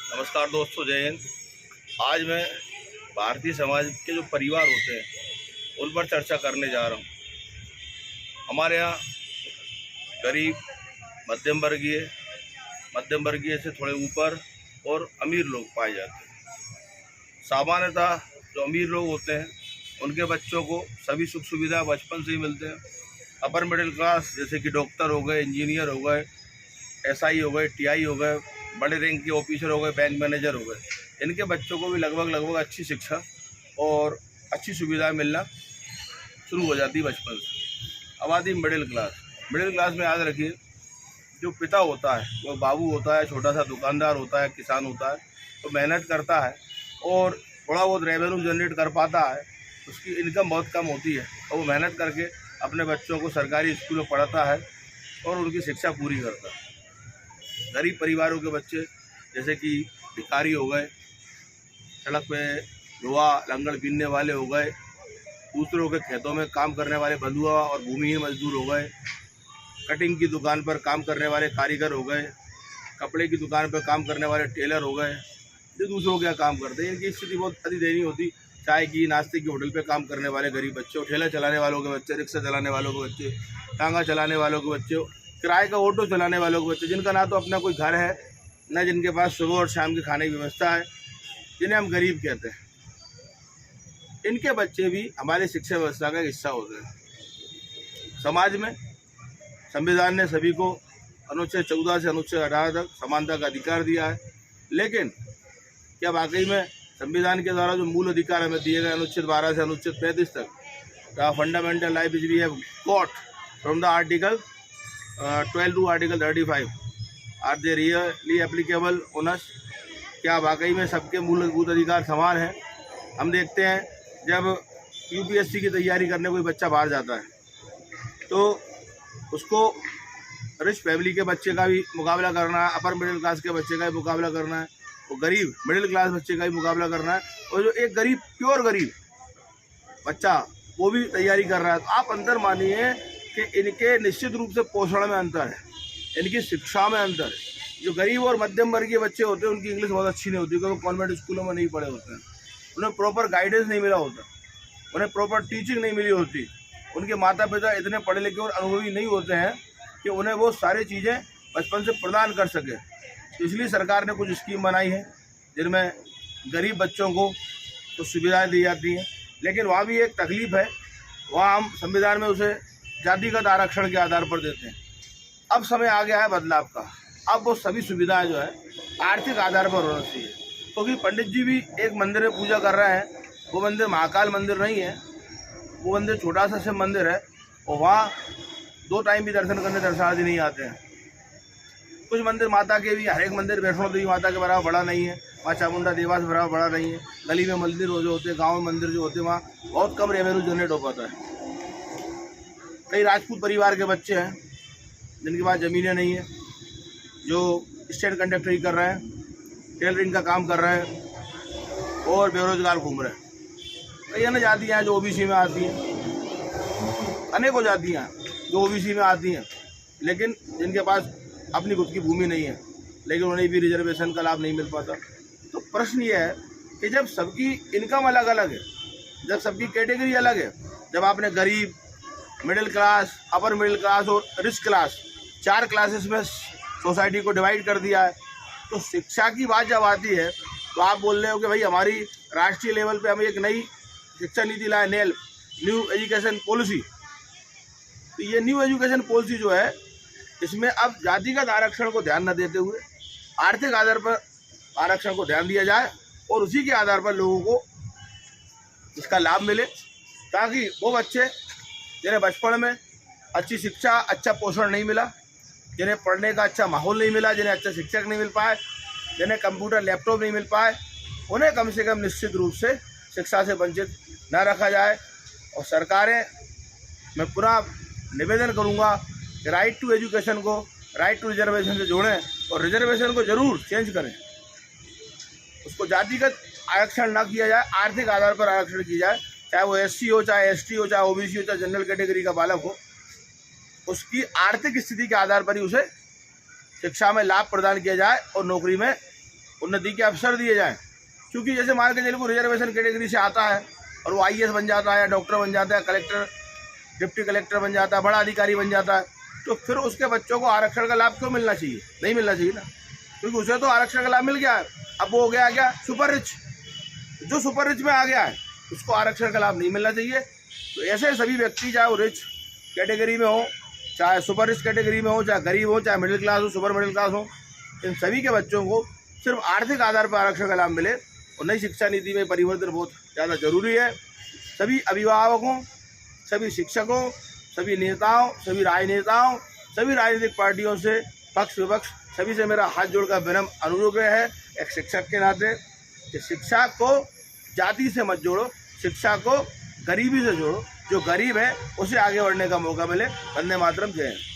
नमस्कार दोस्तों, जय हिंद। आज मैं भारतीय समाज के जो परिवार होते हैं उन पर चर्चा करने जा रहा हूँ। हमारे यहाँ गरीब, मध्यम वर्गीय से थोड़े ऊपर और अमीर लोग पाए जाते हैं। सामान्यतः जो अमीर लोग होते हैं उनके बच्चों को सभी सुख सुविधा बचपन से ही मिलते हैं। अपर मिडिल क्लास जैसे कि डॉक्टर हो गए, इंजीनियर हो गए, एसआई हो गए, टीआई हो गए, बड़े रैंक के ऑफिसर हो गए, बैंक मैनेजर हो गए, इनके बच्चों को भी लगभग अच्छी शिक्षा और अच्छी सुविधाएं मिलना शुरू हो जाती बचपन से। अब आती मिडिल क्लास में याद रखिए, जो पिता होता है वो बाबू होता है, छोटा सा दुकानदार होता है, किसान होता है, तो मेहनत करता है और थोड़ा बहुत रेवेन्यू जनरेट कर पाता है। उसकी इनकम बहुत कम होती है और वो मेहनत करके अपने बच्चों को सरकारी स्कूल में पढ़ाता है और उनकी शिक्षा पूरी करता है। गरीब परिवारों के बच्चे जैसे कि भिखारी हो गए, सड़क पे लोहा लंगड़ बीनने वाले हो गए, दूसरों के खेतों में काम करने वाले बंधुआ और भूमिहीन मजदूर हो गए, कटिंग की दुकान पर काम करने वाले कारीगर हो गए, कपड़े की दुकान पर काम करने वाले टेलर हो गए, जो दूसरों के काम करते हैं, इनकी स्थिति बहुत अति दयनीय होती। चाय की नाश्ते की होटल पे काम करने वाले गरीब बच्चे, ठेला चलाने वालों के बच्चे, रिक्शा चलाने वालों के बच्चे, टांगा चलाने वालों के बच्चे, किराए का ऑटो चलाने वालों के बच्चे, जिनका ना तो अपना कोई घर है, ना जिनके पास सुबह और शाम की खाने की व्यवस्था है, जिन्हें हम गरीब कहते हैं, इनके बच्चे भी हमारी शिक्षा व्यवस्था का हिस्सा होते हैं। समाज में संविधान ने सभी को अनुच्छेद 14 से अनुच्छेद 18 तक समानता का अधिकार दिया है, लेकिन क्या वाकई में संविधान के द्वारा जो मूल अधिकार हमें दिए गए अनुच्छेद 12 से अनुच्छेद 35 तक, the fundamental right which we have got from the article 12 to article 35, are they really applicable on us? क्या वाकई में सबके मूलभूत अधिकार समान हैं? हम देखते हैं जब यूपीएससी की तैयारी करने कोई बच्चा बाहर जाता है तो उसको रिच फैमिली के बच्चे का भी मुकाबला करना है, अपर मिडिल क्लास के बच्चे का भी मुकाबला करना है, और गरीब मिडिल क्लास बच्चे का भी मुकाबला करना है, और जो एक गरीब प्योर गरीब बच्चा वो भी तैयारी कर रहा है। तो आप अंतर मानिए कि इनके निश्चित रूप से पोषण में अंतर है, इनकी शिक्षा में अंतर है। जो गरीब और मध्यम वर्गीय बच्चे होते हैं उनकी इंग्लिश बहुत अच्छी नहीं होती, क्योंकि वो कॉन्वेंट स्कूलों में नहीं पढ़े होते हैं, उन्हें प्रॉपर गाइडेंस नहीं मिला होता, उन्हें प्रॉपर टीचिंग नहीं मिली होती, उनके माता पिता इतने पढ़े लिखे और अनुभवी नहीं होते हैं कि उन्हें वो सारी चीज़ें बचपन से प्रदान कर सके। तो इसलिए सरकार ने कुछ स्कीम बनाई है जिनमें गरीब बच्चों को तो सुविधाएँ दी जाती हैं, लेकिन वहाँ भी एक तकलीफ है, वहाँ हम संविधान में उसे जातिगत आरक्षण के आधार पर देते हैं। अब समय आ गया है बदलाव का, अब वो सभी सुविधाएं जो है आर्थिक आधार पर होना चाहिए, क्योंकि पंडित जी भी एक मंदिर में पूजा कर रहे हैं, वो मंदिर महाकाल मंदिर नहीं है, वो मंदिर छोटा सा शिव मंदिर है, और वहाँ 2 टाइम भी दर्शन करने दर्शनार्थी नहीं आते हैं। कुछ मंदिर माता के भी, हर एक मंदिर वैष्णो देवी माता के बराबर बड़ा नहीं है, माँ चामुंडा देवा से बराबर बड़ा नहीं है, गली में मंदिर जो होते हैं, गाँव में मंदिर जो होते हैं, वहाँ बहुत कम रेवेन्यू जनरेट हो पाता है। कई राजपूत परिवार के बच्चे हैं जिनके पास ज़मीनें नहीं है, जो स्टेट कंडक्टरी कर रहे हैं, टेलरिंग का काम कर रहे हैं और बेरोजगार घूम रहे हैं। कई अन्य जातियाँ हैं जो ओबीसी में आती हैं, अनेकों जातियाँ जो ओबीसी में आती हैं, लेकिन जिनके पास अपनी खुद की भूमि नहीं है, लेकिन उन्हें भी रिजर्वेशन का लाभ नहीं मिल पाता। तो प्रश्न ये है कि जब सबकी इनकम अलग अलग है, जब सबकी कैटेगरी अलग है, जब आपने गरीब, middle class, upper middle class और रिच क्लास 4 क्लासेस में सोसाइटी को डिवाइड कर दिया है, तो शिक्षा की बात जब आती है तो आप बोल रहे हो कि भाई हमारी राष्ट्रीय लेवल पे हम एक नई शिक्षा नीति लाए, न्यू एजुकेशन पॉलिसी। तो ये न्यू एजुकेशन पॉलिसी जो है, इसमें अब जातिगत आरक्षण को ध्यान न देते हुए आर्थिक आधार पर आरक्षण को ध्यान दिया जाए और उसी के आधार पर लोगों को इसका लाभ मिले, ताकि वो बच्चे जिन्हें बचपन में अच्छी शिक्षा, अच्छा पोषण नहीं मिला, जिन्हें पढ़ने का अच्छा माहौल नहीं मिला, जिन्हें अच्छा शिक्षक नहीं मिल पाए, जिन्हें कंप्यूटर लैपटॉप नहीं मिल पाए, उन्हें कम से कम निश्चित रूप से शिक्षा से वंचित न रखा जाए। और सरकारें, मैं पुनः निवेदन करूंगा कि राइट टू एजुकेशन को राइट टू रिजर्वेशन से जोड़ें और रिजर्वेशन को ज़रूर चेंज करें, उसको जातिगत आरक्षण ना किया जाए, आर्थिक आधार पर आरक्षण की जाए, चाहे वो एससी हो, चाहे एसटी हो, चाहे ओबीसी हो, चाहे जनरल कैटेगरी का बालक हो, उसकी आर्थिक स्थिति के आधार पर ही उसे शिक्षा में लाभ प्रदान किया जाए और नौकरी में उन्नति के अवसर दिए जाएं। क्योंकि जैसे मान के चलिए कोई रिजर्वेशन कैटेगरी से आता है और वो IAS बन जाता है, डॉक्टर बन जाता है, कलेक्टर, डिप्टी कलेक्टर बन जाता है, बड़ा अधिकारी बन जाता है, तो फिर उसके बच्चों को आरक्षण का लाभ क्यों मिलना चाहिए? नहीं मिलना चाहिए ना, क्योंकि उसे तो आरक्षण का लाभ मिल गया है। अब वो हो गया क्या? Super rich. जो सुपर रिच में आ गया है उसको आरक्षण का लाभ नहीं मिलना चाहिए। तो ऐसे सभी व्यक्ति, चाहे वो रिच कैटेगरी में हो, चाहे सुपर रिच कैटेगरी में हो, चाहे गरीब हो, चाहे मिडिल क्लास हो, सुपर मिडिल क्लास हो, इन सभी के बच्चों को सिर्फ आर्थिक आधार पर आरक्षण का लाभ मिले। और नई शिक्षा नीति में परिवर्तन बहुत ज़्यादा जरूरी है। सभी अभिभावकों, सभी शिक्षकों, सभी नेताओं, सभी राजनेताओं, सभी राजनीतिक पार्टियों से पक्ष विपक्ष सभी से मेरा हाथ जोड़कर विनम्र अनुरोध है, एक शिक्षक के नाते, कि शिक्षा को जाति से मत जोड़ो, शिक्षा को गरीबी से जोड़ो। जो गरीब है उसे आगे बढ़ने का मौका मिले। वंदे मातरम, जय हिंद।